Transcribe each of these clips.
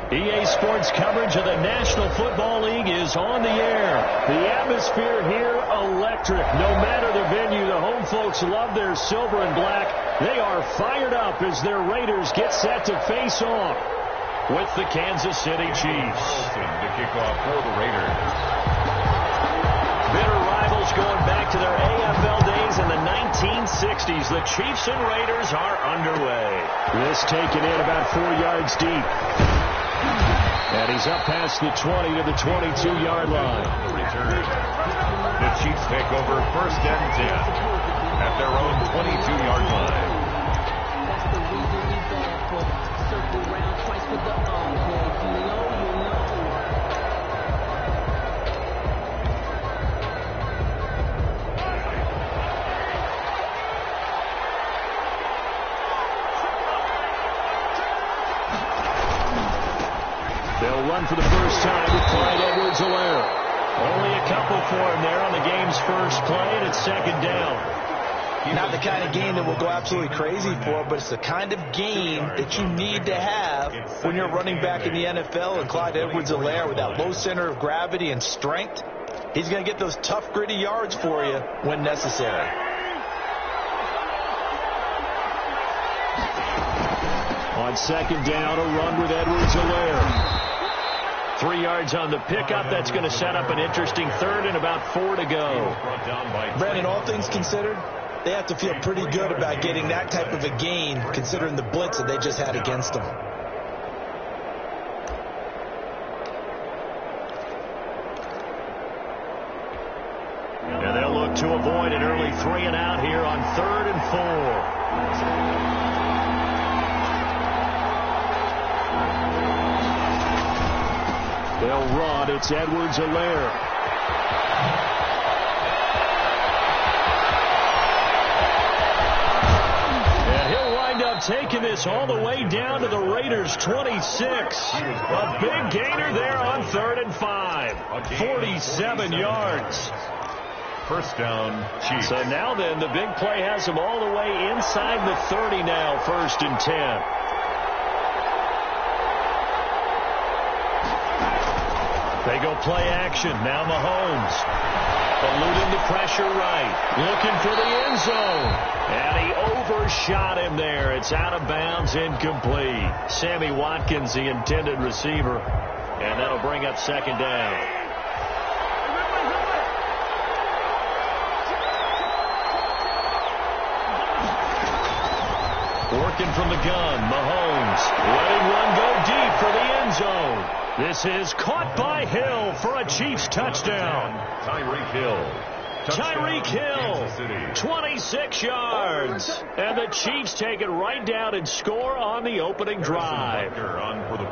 EA Sports coverage of the National Football League is on the air. The atmosphere here, electric. No matter the venue, the home folks love their silver and black. They are fired up as their Raiders get set to face off with the Kansas City Chiefs. To kick off for the Raiders. Bitter rivals going back to their AFL days in the 1960s. The Chiefs and Raiders are underway. This taken in about 4 yards deep. And he's up past the 20 to the 22-yard line. Return. The Chiefs take over 1st and 10 at their own 22-yard line. That's the reason we bad for circle round twice with the encore. You know. They'll run for the first time with Clyde Edwards-Helaire. Only a couple for him there on the game's first play, and it's 2nd down. Not the kind of game that we'll go absolutely crazy for, but it's the kind of game that you need to have when you're running back in the NFL. And Clyde Edwards-Helaire, with that low center of gravity and strength, he's going to get those tough, gritty yards for you when necessary. On 2nd down, a run with Edwards-Helaire. 3 yards on the pickup. That's going to set up an interesting 3rd and about 4 to go. Brandon, all things considered, they have to feel pretty good about getting that type of a gain, considering the blitz that they just had against them. And they'll look to avoid an early 3 and out here on 3rd and 4. They'll run. It's Edwards-Helaire. And he'll wind up taking this all the way down to the Raiders' 26. A big gainer there on 3rd and 5. 47 yards. 1st down, Chiefs. So now then, the big play has them all the way inside the 30 now, 1st and 10. They go play action. Now Mahomes. Eluding the pressure right. Looking for the end zone. And he overshot him there. It's out of bounds, incomplete. Sammy Watkins, the intended receiver. And that'll bring up 2nd down. Working from the gun. Mahomes letting one go deep for the end zone. This is caught by Hill for a Chiefs touchdown. Tyreek Hill, 26 yards. And the Chiefs take it right down and score on the opening drive.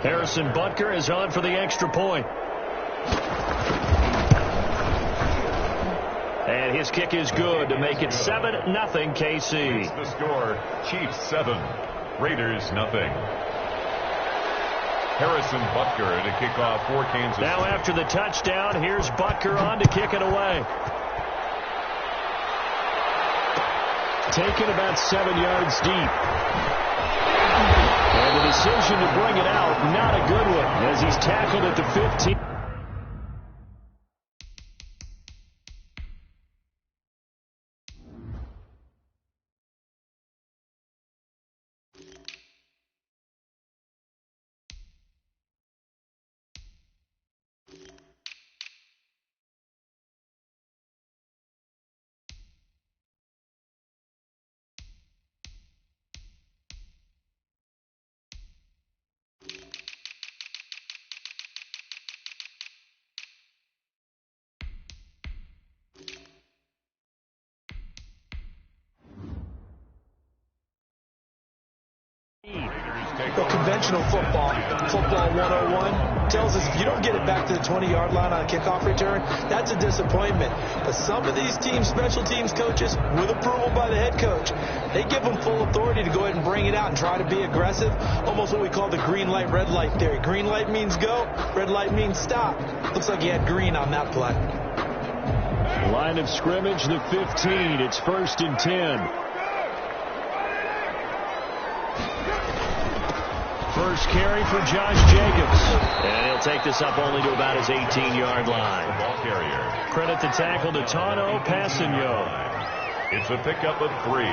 Harrison Butker is on for the extra point. And his kick is good to make it 7-0 KC. The score, Chiefs 7, Raiders 0. Harrison Butker to kick off for Kansas City. Now after the touchdown, here's Butker on to kick it away. Taken about 7 yards deep. And the decision to bring it out, not a good one, as he's tackled at the 15. The conventional football 101, tells us if you don't get it back to the 20-yard line on a kickoff return, that's a disappointment. But some of these teams, special teams coaches, with approval by the head coach, they give them full authority to go ahead and bring it out and try to be aggressive, almost what we call the green light, red light theory. Green light means go, red light means stop. Looks like he had green on that play. Line of scrimmage, the 15. It's 1st and 10. first carry for Josh Jacobs. And he'll take this up only to about his 18-yard line. Ball carrier. Credit the tackle to Tano Passigno. It's a pickup of 3.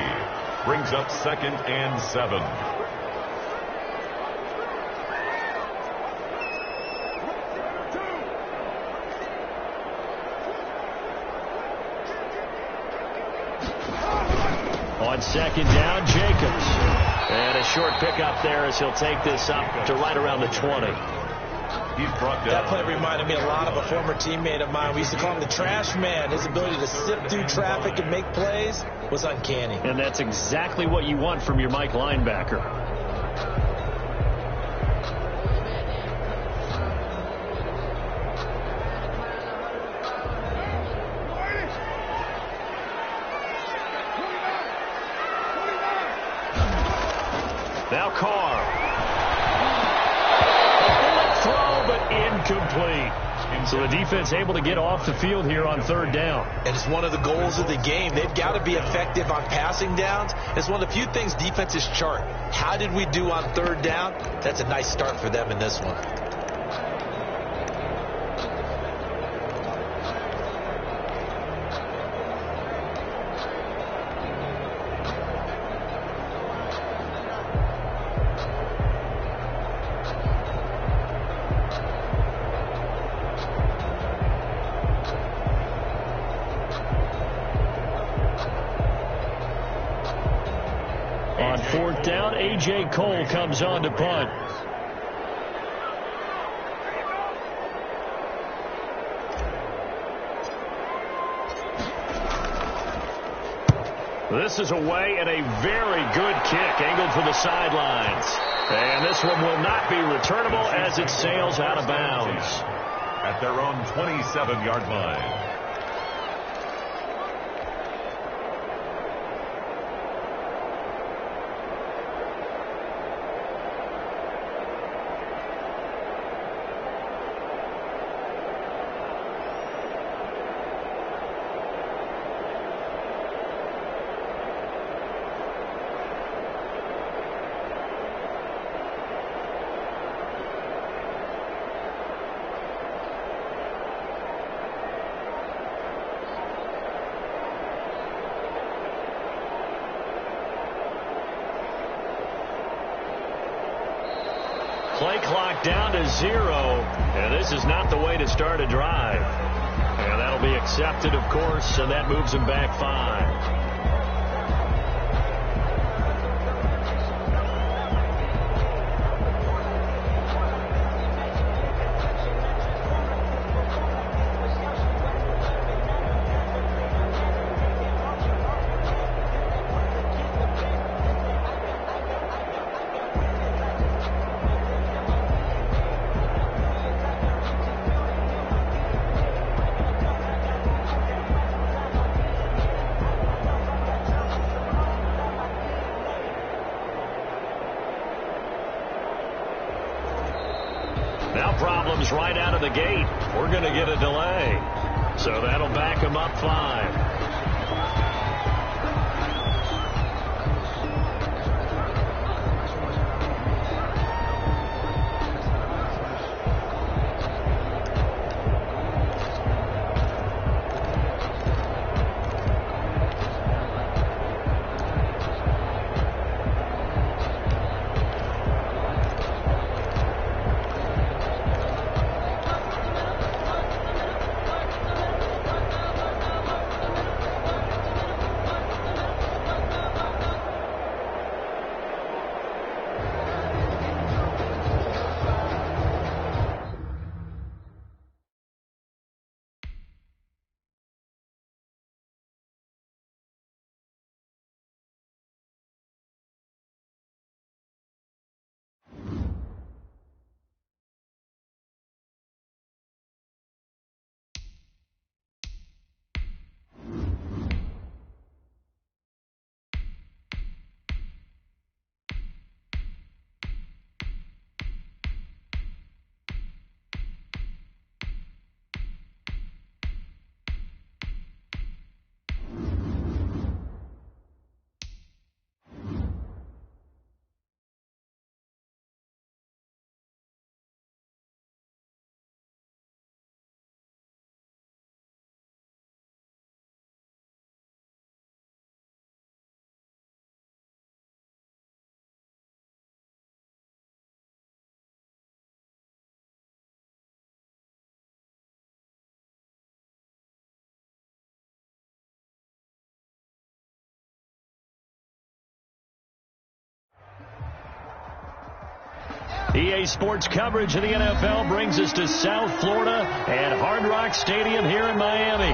Brings up 2nd and 7. On 2nd down, Jacobs. And a short pickup there as he'll take this up to right around the 20. He's brought down. That play reminded me a lot of a former teammate of mine. We used to call him the trash man. His ability to sift through traffic and make plays was uncanny. And that's exactly what you want from your Mike linebacker. Now Carr. A bullet throw, but incomplete. So the defense able to get off the field here on 3rd down. And it's one of the goals of the game. They've got to be effective on passing downs. It's one of the few things defenses chart. How did we do on 3rd down? That's a nice start for them in this one. On 4th down, A.J. Cole comes on to punt. This is away and a very good kick angled for the sidelines. And this one will not be returnable as it sails out of bounds. At their own 27-yard line. Play clock down to 0, and this is not the way to start a drive. And that'll be accepted, of course, and that moves him back 5. Now problems right out of the gate. We're going to get a delay. So that'll back him up 5. EA Sports coverage of the NFL brings us to South Florida at Hard Rock Stadium here in Miami.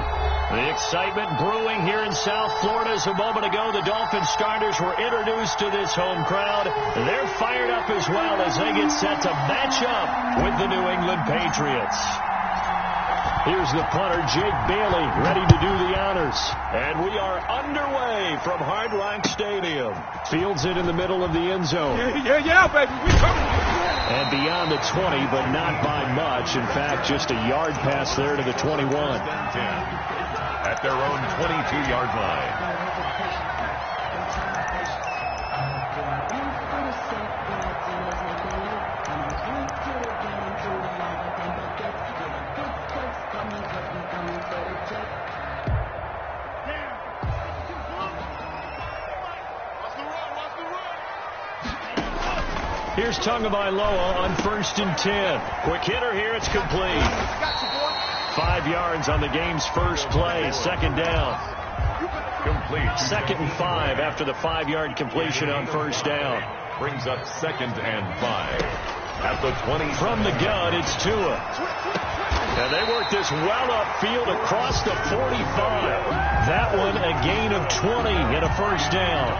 The excitement brewing here in South Florida as a moment ago the Dolphins starters were introduced to this home crowd. They're fired up as well as they get set to match up with the New England Patriots. Here's the punter, Jake Bailey, ready to do the honors. And we are underway from Hard Rock Stadium. Fields it in the middle of the end zone. Yeah, baby, we coming. And beyond the 20, but not by much. In fact, just a yard pass there to the 21. At their own 22-yard line. Here's Tagovailoa on 1st and 10. Quick hitter here, it's complete. 5 yards on the game's first play, second down. Complete. 2nd and 5 after the 5-yard completion on first down. Brings up 2nd and 5. At the 20. From the gun, it's Tua. And they work this well upfield across the 45. That one a gain of 20 and a first down.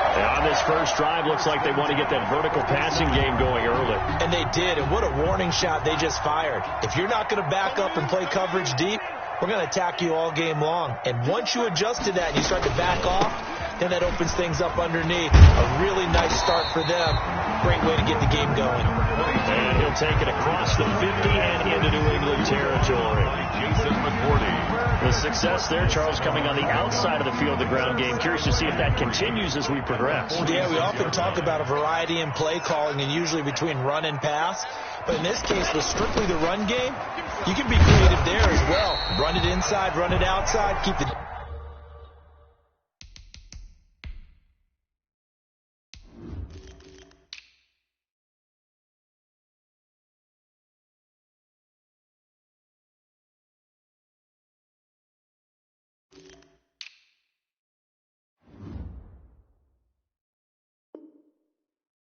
And on this first drive, looks like they want to get that vertical passing game going early. And they did, and what a warning shot they just fired. If you're not going to back up and play coverage deep, we're going to attack you all game long. And once you adjust to that and you start to back off, then that opens things up underneath. A really nice start for them. Great way to get the game going. And he'll take it across the 50 and into New England territory. Jason McCourty. The success there, Charles, coming on the outside of the field, the ground game. Curious to see if that continues as we progress. Yeah, we often talk about a variety in play calling and usually between run and pass. But in this case, with strictly the run game, you can be creative there as well. Run it inside, run it outside, keep the...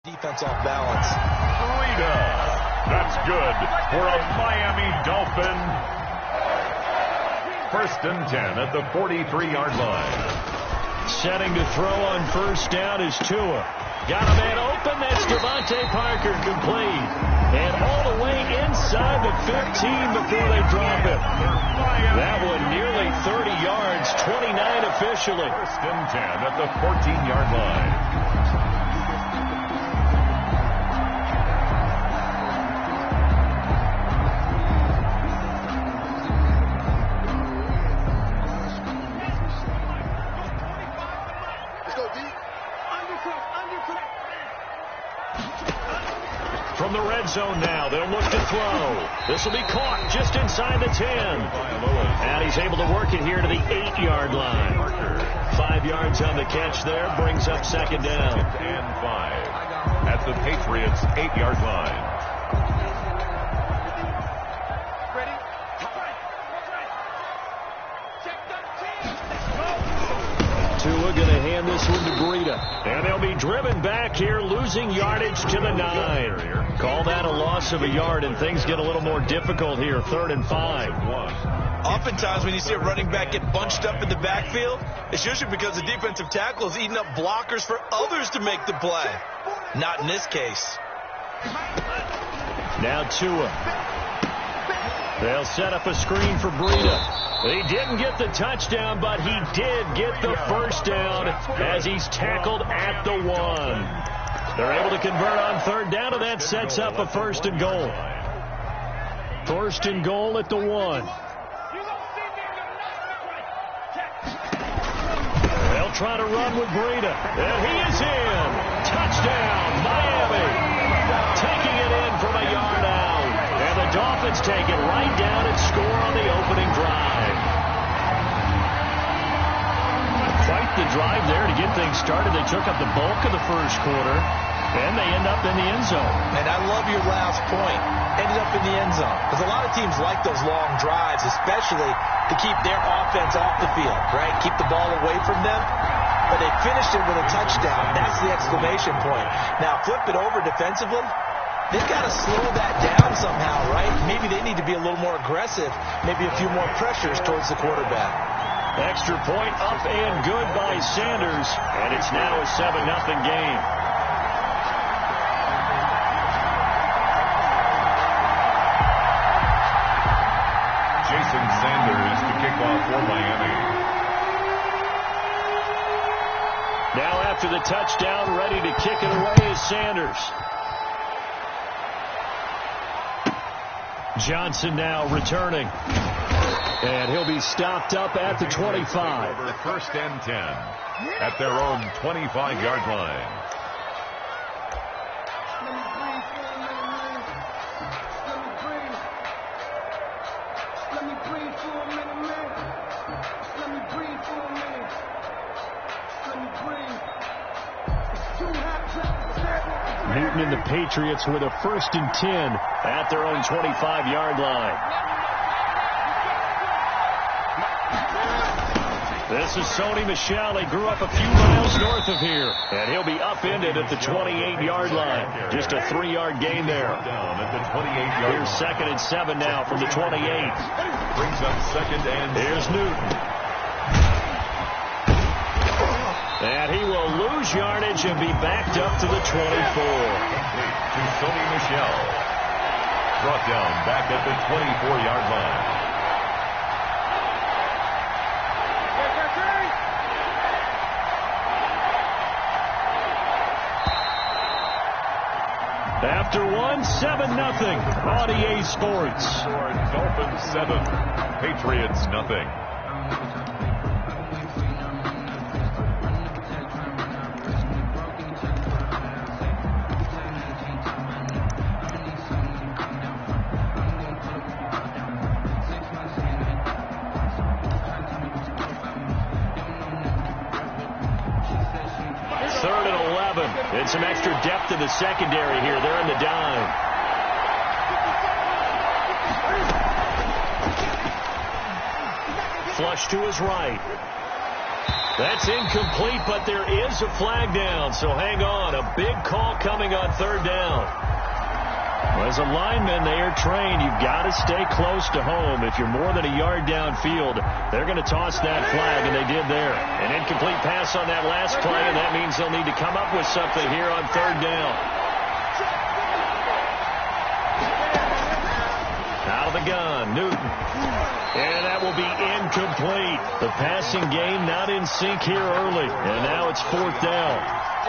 defense off balance. Rita. That's good for a Miami Dolphin. 1st and 10 at the 43-yard line. Setting to throw on first down is Tua. Got a man open. That's Devontae Parker, complete. And all the way inside the 15 before they drop it. That one nearly 30 yards, 29 officially. 1st and 10 at the 14-yard line. From the red zone now, they'll look to throw. This will be caught just inside the 10. And he's able to work it here to the 8-yard line. 5 yards on the catch there, brings up 2nd down. 2nd and 5 at the Patriots' 8-yard line. Tua going to hand this one to Breida. And they'll be driven back here, losing yardage to the 9. Call that a loss of a yard, and things get a little more difficult here, 3rd and 5. Oftentimes when you see a running back get bunched up in the backfield, it's usually because the defensive tackle is eating up blockers for others to make the play. Not in this case. Now Tua. They'll set up a screen for Breida. He didn't get the touchdown, but he did get the first down as he's tackled at the 1. They're able to convert on 3rd down, and that sets up a 1st and goal. 1st and goal at the 1. They'll try to run with Breida, and he is in. Touchdown, Miami. Taking it in from a yard out. And the Dolphins take it right down and score on the opening drive. Quite the drive there to get things started. They took up the bulk of the first quarter, and they end up in the end zone. And I love your last point. Ended up in the end zone. Because a lot of teams like those long drives, especially to keep their offense off the field, right? Keep the ball away from them. but they finished it with a touchdown. That's the exclamation point. Now, flip it over defensively. They've got to slow that down somehow, right? Maybe they need to be a little more aggressive, maybe a few more pressures towards the quarterback. Extra point up and good by Sanders, and it's now a 7-0 game. Jason Sanders to kick off for Miami. Now after the touchdown, ready to kick it away is Sanders. Johnson now returning. And he'll be stopped up at the 25. Over 1st and 10 at their own 25-yard line. Newton and the Patriots with a 1st and 10 at their own 25-yard line. This is Sony Michel. He grew up a few miles north of here, and he'll be upended at the 28-yard line. Just a 3-yard gain there. Down at the 28-yard Here's 2nd and 7 now from the 28. Brings up 2nd and 7. Here's Newton. And he will lose yardage and be backed up to the 24. To Sony Michel. Brought down back at the 24-yard line. After one, 7-0 on EA Sports. Dolphins 7, Patriots nothing. And some extra depth in the secondary here. They're in the dime. Flush to his right. That's incomplete, but there is a flag down, so hang on. A big call coming on 3rd down. As a lineman, they are trained. You've got to stay close to home. If you're more than a yard downfield, they're going to toss that flag, and they did there. An incomplete pass on that last play, and that means they'll need to come up with something here on 3rd down. Out of the gun, Newton. And that will be incomplete. The passing game not in sync here early, and now it's 4th down.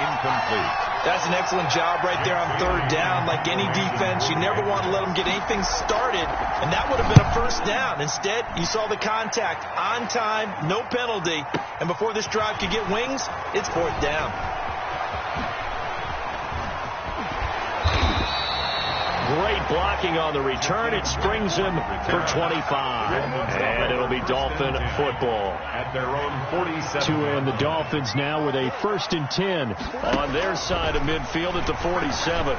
Incomplete. That's an excellent job right there on 3rd down. Like any defense, you never want to let them get anything started, and that would have been a 1st down. Instead, you saw the contact on time, no penalty, and before this drive could get wings, it's 4th down. Great blocking on the return. It springs him for 25. And it'll be Dolphin football. At their own 47. To end the Dolphins now with a 1st and 10 on their side of midfield at the 47.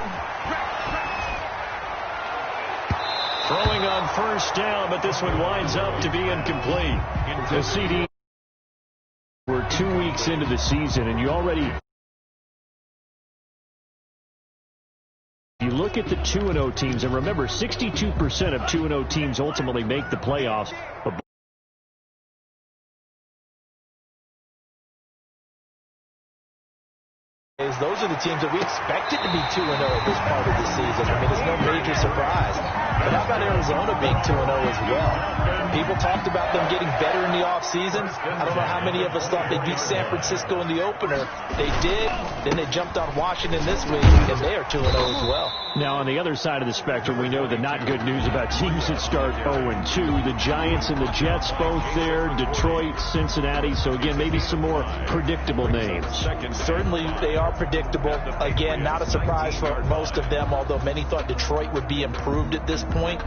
Throwing on 1st down, but this one winds up to be incomplete. The CD. We're 2 weeks into the season, and you already... You look at the 2-0 teams, and remember, 62% of 2-0 teams ultimately make the playoffs. Those are the teams that we expected to be 2-0 at this part of the season. I mean, it's no major surprise. But how about Arizona being 2-0 as well? People talked about them getting better in the offseason. I don't know how many of us thought they'd beat San Francisco in the opener. They did. Then they jumped on Washington this week, and they are 2-0 as well. Now, on the other side of the spectrum, we know the not good news about teams that start 0-2. The Giants and the Jets both there. Detroit, Cincinnati. So, again, maybe some more predictable names. Certainly, they are predictable. Again, not a surprise for most of them, although many thought Detroit would be improved at this point.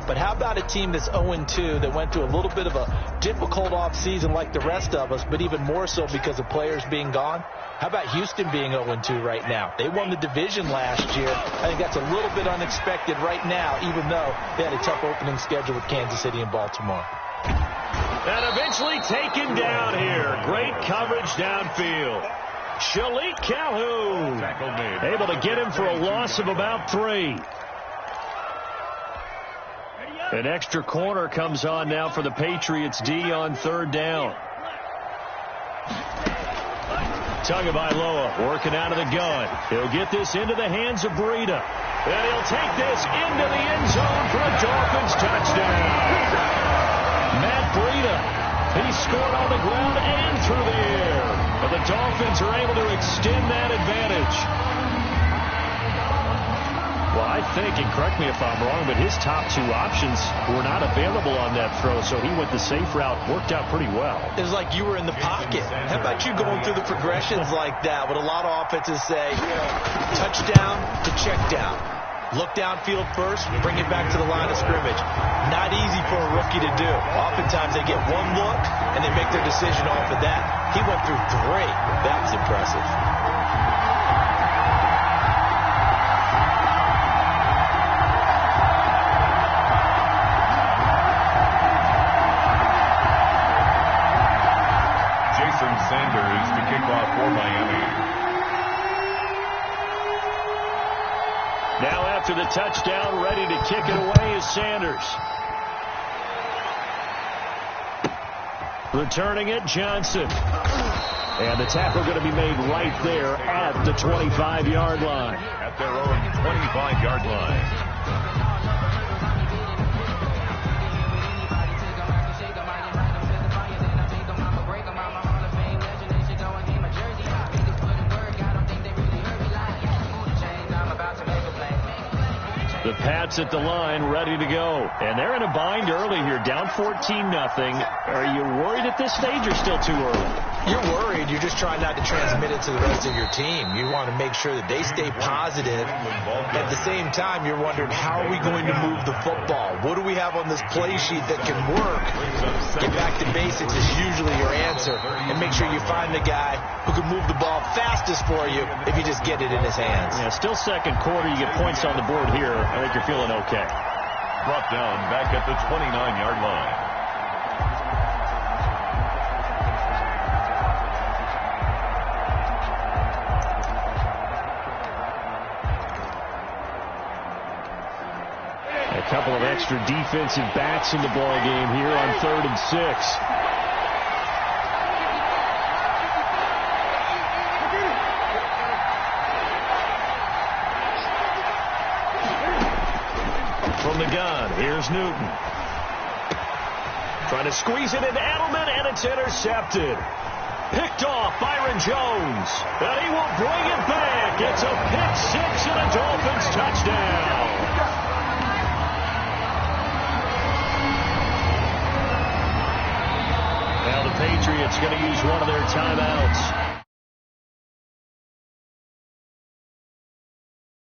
But how about a team that's 0-2 that went through a little bit of a difficult offseason like the rest of us, but even more so because of players being gone? How about Houston being 0-2 right now? They won the division last year. I think that's a little bit unexpected right now, even though they had a tough opening schedule with Kansas City and Baltimore. And eventually taken down here. Great coverage downfield. Shalik Calhoun able to get him for a loss of about 3. An extra corner comes on now for the Patriots D on 3rd down. Tagovailoa working out of the gun. He'll get this into the hands of Breida. And he'll take this into the end zone for a Dolphins touchdown. Matt Breida, he scored on the ground and through the air. But the Dolphins are able to extend that advantage. Well, I think, and correct me if I'm wrong, but his top 2 options were not available on that throw, so he went the safe route. Worked out pretty well. It was like you were in the pocket. How about you going through the progressions like that? What a lot of offenses say, touchdown to check down. Look downfield first, bring it back to the line of scrimmage. Not easy for a rookie to do. Oftentimes they get one look, and they make their decision off of that. He went through 3. That was impressive. Sanders to kick off for Miami. Now after the touchdown, ready to kick it away is Sanders. Returning it, Johnson. And the tackle going to be made right there at the 25-yard line. At their own 25-yard line. The Pats at the line, ready to go. And they're in a bind early here, down 14-0. Are you worried at this stage or still too early? You're worried. You're just trying not to transmit it to the rest of your team. You want to make sure that they stay positive. At the same time, you're wondering, how are we going to move the football? What do we have on this play sheet that can work? Get back to basics is usually your answer. And make sure you find the guy who can move the ball fastest for you if you just get it in his hands. Yeah, still second quarter. You get points on the board here. I think you're feeling okay. Brought down back at the 29-yard line. A couple of extra defensive backs in the ball game here on 3rd and 6. From the gun, here's Newton. Trying to squeeze it into Edelman, and it's intercepted. Picked off Byron Jones, and he will bring it back. It's a pick 6 and a Dolphins touchdown. Now the Patriots going to use one of their timeouts.